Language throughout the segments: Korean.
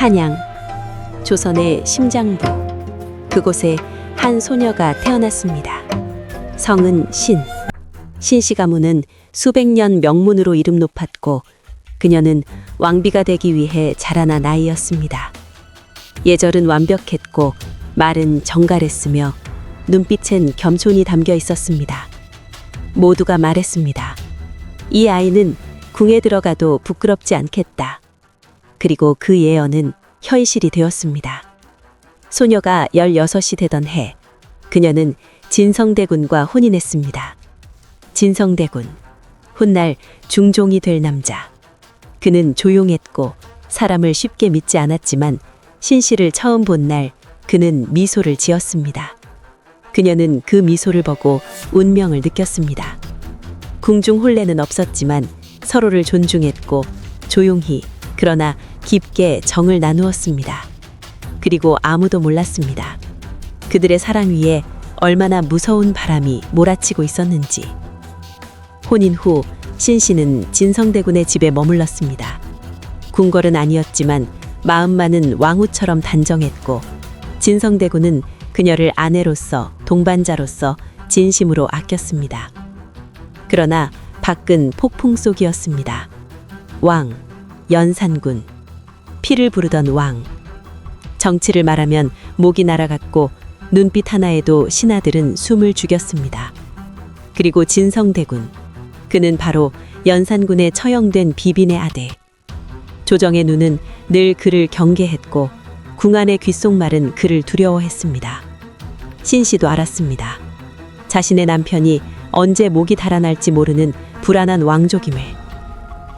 한양, 조선의 심장부. 그곳에 한 소녀가 태어났습니다. 성은 신. 신씨 가문은 수백 년 명문으로 이름 높았고 그녀는 왕비가 되기 위해 자라난 아이였습니다. 예절은 완벽했고 말은 정갈했으며 눈빛엔 겸손이 담겨 있었습니다. 모두가 말했습니다. 이 아이는 궁에 들어가도 부끄럽지 않겠다. 그리고 그 예언은 현실이 되었습니다. 소녀가 16이 되던 해, 그녀는 진성대군과 혼인했습니다. 진성대군, 훗날 중종이 될 남자. 그는 조용했고 사람을 쉽게 믿지 않았지만 신씨를 처음 본 날 그는 미소를 지었습니다. 그녀는 그 미소를 보고 운명을 느꼈습니다. 궁중 혼례는 없었지만 서로를 존중했고 조용히 그러나 깊게 정을 나누었습니다. 그리고 아무도 몰랐습니다. 그들의 사랑 위에 얼마나 무서운 바람이 몰아치고 있었는지. 혼인 후 신씨는 진성대군의 집에 머물렀습니다. 궁궐은 아니었지만 마음만은 왕후처럼 단정했고 진성대군은 그녀를 아내로서 동반자로서 진심으로 아꼈습니다. 그러나 밖은 폭풍 속이었습니다. 왕, 연산군, 피를 부르던 왕. 정치를 말하면 목이 날아갔고 눈빛 하나에도 신하들은 숨을 죽였습니다. 그리고 진성대군, 그는 바로 연산군에 처형된 비빈의 아들. 조정의 눈은 늘 그를 경계했고 궁안의 귓속말은 그를 두려워했습니다. 신씨도 알았습니다. 자신의 남편이 언제 목이 달아날지 모르는 불안한 왕족임을.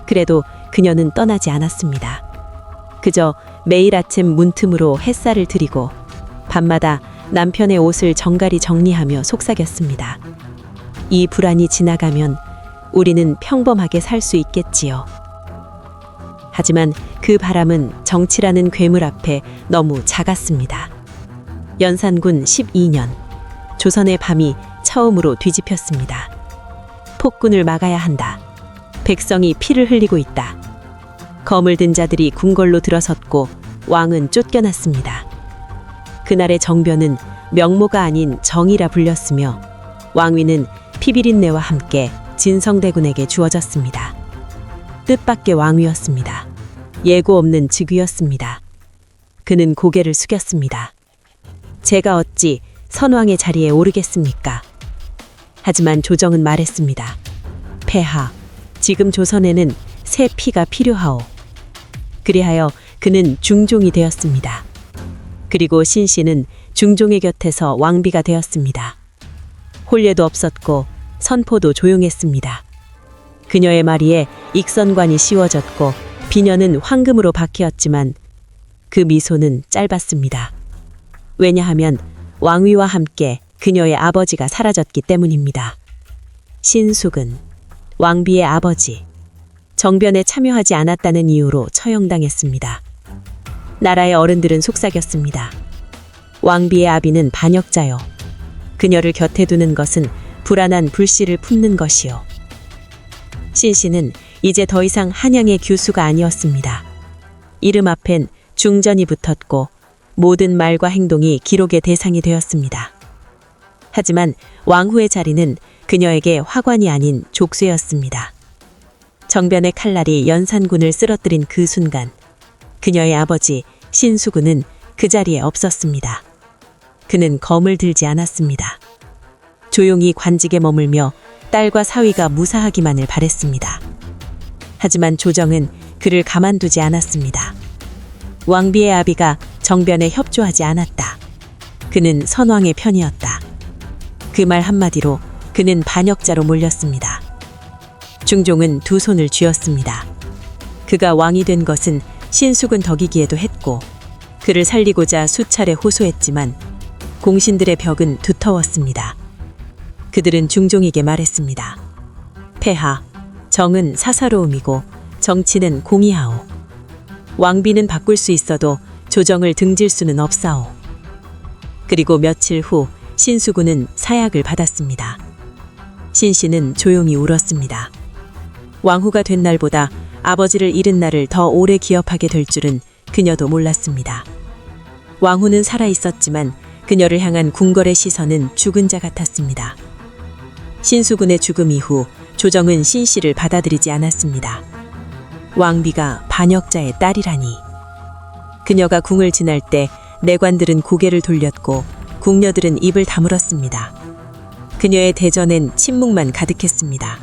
그래도 그녀는 떠나지 않았습니다. 그저 매일 아침 문틈으로 햇살을 들이고 밤마다 남편의 옷을 정갈히 정리하며 속삭였습니다. 이 불안이 지나가면 우리는 평범하게 살 수 있겠지요. 하지만 그 바람은 정치라는 괴물 앞에 너무 작았습니다. 연산군 12년, 조선의 밤이 처음으로 뒤집혔습니다. 폭군을 막아야 한다. 백성이 피를 흘리고 있다. 검을 든 자들이 궁궐로 들어섰고 왕은 쫓겨났습니다. 그날의 정변은 명모가 아닌 정이라 불렸으며 왕위는 피비린내와 함께 진성대군에게 주어졌습니다. 뜻밖의 왕위였습니다. 예고 없는 직위였습니다. 그는 고개를 숙였습니다. 제가 어찌 선왕의 자리에 오르겠습니까? 하지만 조정은 말했습니다. 폐하, 지금 조선에는 새 피가 필요하오. 그리하여 그는 중종이 되었습니다. 그리고 신씨는 중종의 곁에서 왕비가 되었습니다. 혼례도 없었고 선포도 조용했습니다. 그녀의 마리에 익선관이 씌워졌고 비녀는 황금으로 박히었지만 그 미소는 짧았습니다. 왜냐하면 왕위와 함께 그녀의 아버지가 사라졌기 때문입니다. 신숙은 왕비의 아버지, 정변에 참여하지 않았다는 이유로 처형당했습니다. 나라의 어른들은 속삭였습니다. 왕비의 아비는 반역자요. 그녀를 곁에 두는 것은 불안한 불씨를 품는 것이요. 신씨는 이제 더 이상 한양의 규수가 아니었습니다. 이름 앞엔 중전이 붙었고 모든 말과 행동이 기록의 대상이 되었습니다. 하지만 왕후의 자리는 그녀에게 화관이 아닌 족쇄였습니다. 정변의 칼날이 연산군을 쓰러뜨린 그 순간 그녀의 아버지 신수군은 그 자리에 없었습니다. 그는 검을 들지 않았습니다. 조용히 관직에 머물며 딸과 사위가 무사하기만을 바랬습니다. 하지만 조정은 그를 가만두지 않았습니다. 왕비의 아비가 정변에 협조하지 않았다. 그는 선왕의 편이었다. 그 말 한마디로 그는 반역자로 몰렸습니다. 중종은 두 손을 쥐었습니다. 그가 왕이 된 것은 신숙은 덕이기에도 했고 그를 살리고자 수차례 호소했지만 공신들의 벽은 두터웠습니다. 그들은 중종에게 말했습니다. 폐하, 정은 사사로움이고 정치는 공의하오. 왕비는 바꿀 수 있어도 조정을 등질 수는 없사오. 그리고 며칠 후 신수군은 사약을 받았습니다. 신씨는 조용히 울었습니다. 왕후가 된 날보다 아버지를 잃은 날을 더 오래 기억하게 될 줄은 그녀도 몰랐습니다. 왕후는 살아 있었지만 그녀를 향한 궁궐의 시선은 죽은 자 같았습니다. 신수군의 죽음 이후 조정은 신씨를 받아들이지 않았습니다. 왕비가 반역자의 딸이라니. 그녀가 궁을 지날 때 내관들은 고개를 돌렸고 궁녀들은 입을 다물었습니다. 그녀의 대전엔 침묵만 가득했습니다.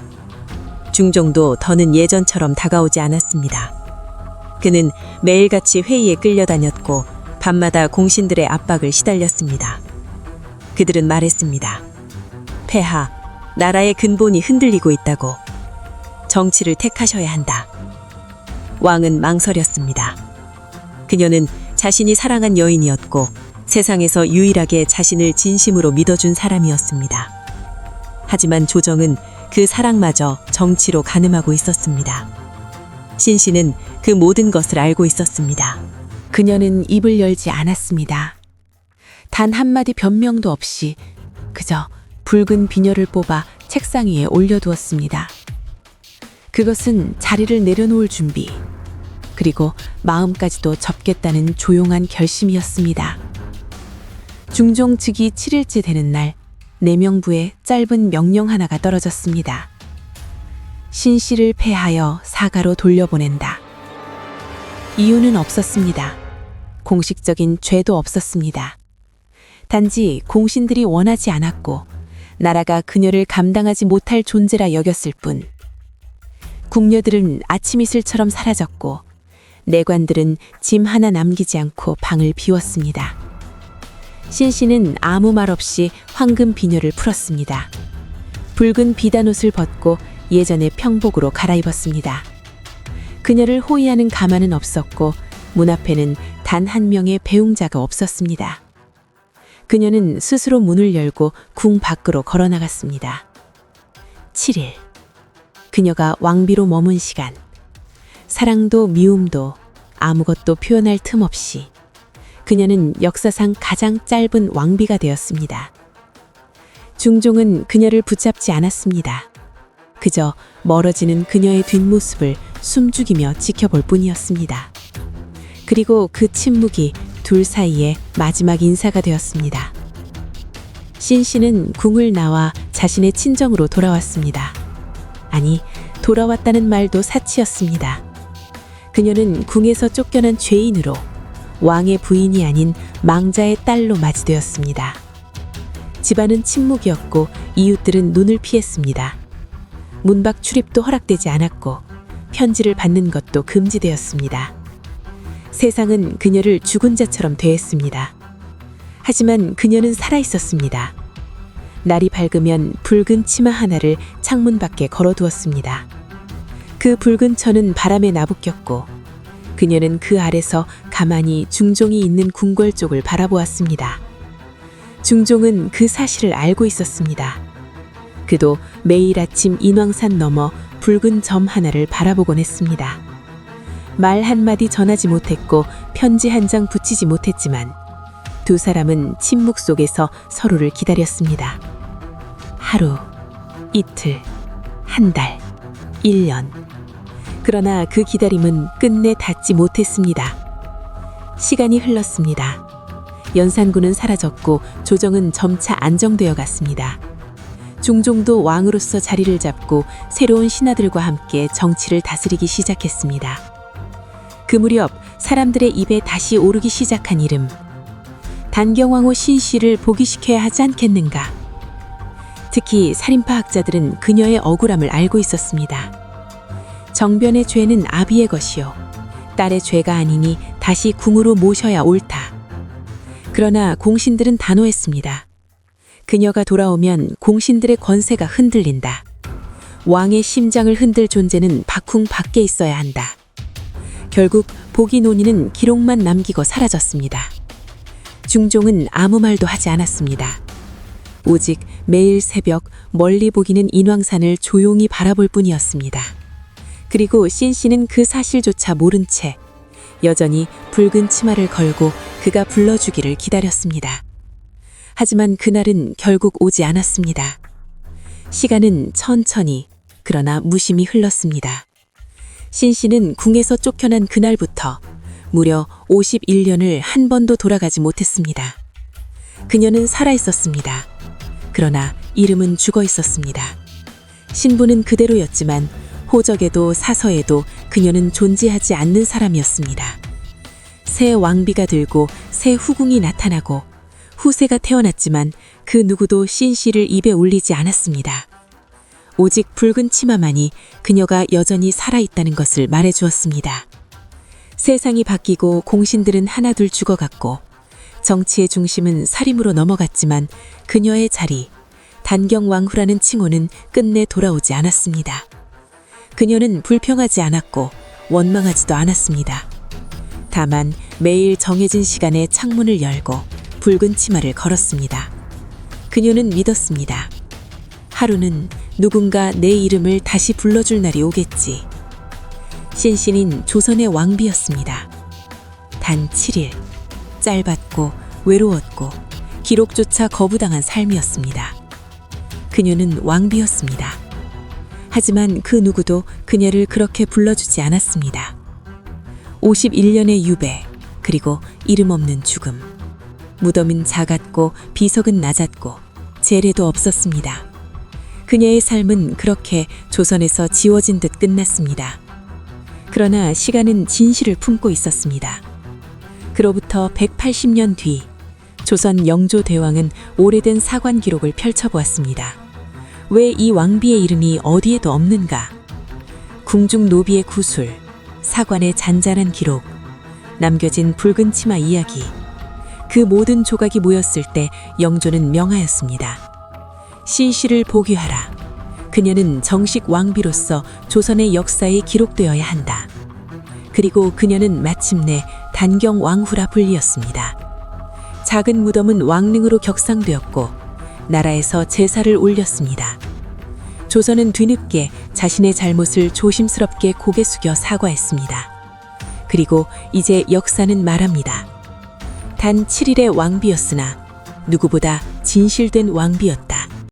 중종도 더는 예전처럼 다가오지 않았습니다. 그는 매일같이 회의에 끌려다녔고 밤마다 공신들의 압박을 시달렸습니다. 그들은 말했습니다. 폐하, 나라의 근본이 흔들리고 있다고. 정치를 택하셔야 한다. 왕은 망설였습니다. 그녀는 자신이 사랑한 여인이었고 세상에서 유일하게 자신을 진심으로 믿어준 사람이었습니다. 하지만 조정은 그 사랑마저 정치로 가늠하고 있었습니다. 신씨는 그 모든 것을 알고 있었습니다. 그녀는 입을 열지 않았습니다. 단 한마디 변명도 없이 그저 붉은 비녀를 뽑아 책상 위에 올려두었습니다. 그것은 자리를 내려놓을 준비, 그리고 마음까지도 접겠다는 조용한 결심이었습니다. 중종 즉위 7일째 되는 날, 내명부에 짧은 명령 하나가 떨어졌습니다. 신씨를 폐하여 사가로 돌려보낸다. 이유는 없었습니다. 공식적인 죄도 없었습니다. 단지 공신들이 원하지 않았고 나라가 그녀를 감당하지 못할 존재라 여겼을 뿐. 궁녀들은 아침 이슬처럼 사라졌고 내관들은 짐 하나 남기지 않고 방을 비웠습니다. 신씨는 아무 말 없이 황금 비녀를 풀었습니다. 붉은 비단옷을 벗고 예전의 평복으로 갈아입었습니다. 그녀를 호위하는 가만은 없었고 문 앞에는 단 한 명의 배웅자가 없었습니다. 그녀는 스스로 문을 열고 궁 밖으로 걸어나갔습니다. 7일. 그녀가 왕비로 머문 시간. 사랑도 미움도 아무것도 표현할 틈 없이 그녀는 역사상 가장 짧은 왕비가 되었습니다. 중종은 그녀를 붙잡지 않았습니다. 그저 멀어지는 그녀의 뒷모습을 숨죽이며 지켜볼 뿐이었습니다. 그리고 그 침묵이 둘 사이의 마지막 인사가 되었습니다. 신씨는 궁을 나와 자신의 친정으로 돌아왔습니다. 아니, 돌아왔다는 말도 사치였습니다. 그녀는 궁에서 쫓겨난 죄인으로 왕의 부인이 아닌 망자의 딸로 맞이되었습니다. 집안은 침묵이었고 이웃들은 눈을 피했습니다. 문 밖 출입도 허락되지 않았고 편지를 받는 것도 금지되었습니다. 세상은 그녀를 죽은 자처럼 대했습니다. 하지만 그녀는 살아있었습니다. 날이 밝으면 붉은 치마 하나를 창문 밖에 걸어두었습니다. 그 붉은 천은 바람에 나부꼈고 그녀는 그 아래서 가만히 중종이 있는 궁궐 쪽을 바라보았습니다. 중종은 그 사실을 알고 있었습니다. 그도 매일 아침 인왕산 너머 붉은 점 하나를 바라보곤 했습니다. 말 한마디 전하지 못했고 편지 한 장 붙이지 못했지만 두 사람은 침묵 속에서 서로를 기다렸습니다. 하루, 이틀, 한 달, 1년. 그러나 그 기다림은 끝내 닿지 못했습니다. 시간이 흘렀습니다. 연산군은 사라졌고 조정은 점차 안정되어 갔습니다. 중종도 왕으로서 자리를 잡고 새로운 신하들과 함께 정치를 다스리기 시작했습니다. 그 무렵 사람들의 입에 다시 오르기 시작한 이름. 단경왕후 신씨를 복위시켜야 하지 않겠는가. 특히 살인파 학자들은 그녀의 억울함을 알고 있었습니다. 정변의 죄는 아비의 것이요. 딸의 죄가 아니니 다시 궁으로 모셔야 옳다. 그러나 공신들은 단호했습니다. 그녀가 돌아오면 공신들의 권세가 흔들린다. 왕의 심장을 흔들 존재는 박궁 밖에 있어야 한다. 결국 복위 논의는 기록만 남기고 사라졌습니다. 중종은 아무 말도 하지 않았습니다. 오직 매일 새벽 멀리 보이는 인왕산을 조용히 바라볼 뿐이었습니다. 그리고 신씨는 그 사실조차 모른 채 여전히 붉은 치마를 걸고 그가 불러주기를 기다렸습니다. 하지만 그날은 결국 오지 않았습니다. 시간은 천천히 그러나 무심히 흘렀습니다. 신씨는 궁에서 쫓겨난 그날부터 무려 51년을 한 번도 돌아가지 못했습니다. 그녀는 살아 있었습니다. 그러나 이름은 죽어 있었습니다. 신분은 그대로였지만 호적에도 사서에도 그녀는 존재하지 않는 사람이었습니다. 새 왕비가 들고 새 후궁이 나타나고 후세가 태어났지만 그 누구도 신씨를 입에 올리지 않았습니다. 오직 붉은 치마만이 그녀가 여전히 살아있다는 것을 말해주었습니다. 세상이 바뀌고 공신들은 하나둘 죽어갔고 정치의 중심은 사림으로 넘어갔지만 그녀의 자리, 단경왕후라는 칭호는 끝내 돌아오지 않았습니다. 그녀는 불평하지 않았고 원망하지도 않았습니다. 다만 매일 정해진 시간에 창문을 열고 붉은 치마를 걸었습니다. 그녀는 믿었습니다. 하루는 누군가 내 이름을 다시 불러줄 날이 오겠지. 신신인 조선의 왕비였습니다. 단 7일, 짧았고 외로웠고 기록조차 거부당한 삶이었습니다. 그녀는 왕비였습니다. 하지만 그 누구도 그녀를 그렇게 불러주지 않았습니다. 51년의 유배, 그리고 이름 없는 죽음. 무덤은 작았고 비석은 낮았고 재례도 없었습니다. 그녀의 삶은 그렇게 조선에서 지워진 듯 끝났습니다. 그러나 시간은 진실을 품고 있었습니다. 그로부터 180년 뒤 조선 영조대왕은 오래된 사관 기록을 펼쳐보았습니다. 왜 이 왕비의 이름이 어디에도 없는가? 궁중 노비의 구술, 사관의 잔잔한 기록, 남겨진 붉은 치마 이야기. 그 모든 조각이 모였을 때 영조는 명하였습니다. 신씨를 복위하라. 그녀는 정식 왕비로서 조선의 역사에 기록되어야 한다. 그리고 그녀는 마침내 단경왕후라 불리었습니다. 작은 무덤은 왕릉으로 격상되었고 나라에서 제사를 올렸습니다. 조선은 뒤늦게 자신의 잘못을 조심스럽게 고개 숙여 사과했습니다. 그리고 이제 역사는 말합니다. 단 7일의 왕비였으나 누구보다 진실된 왕비였다.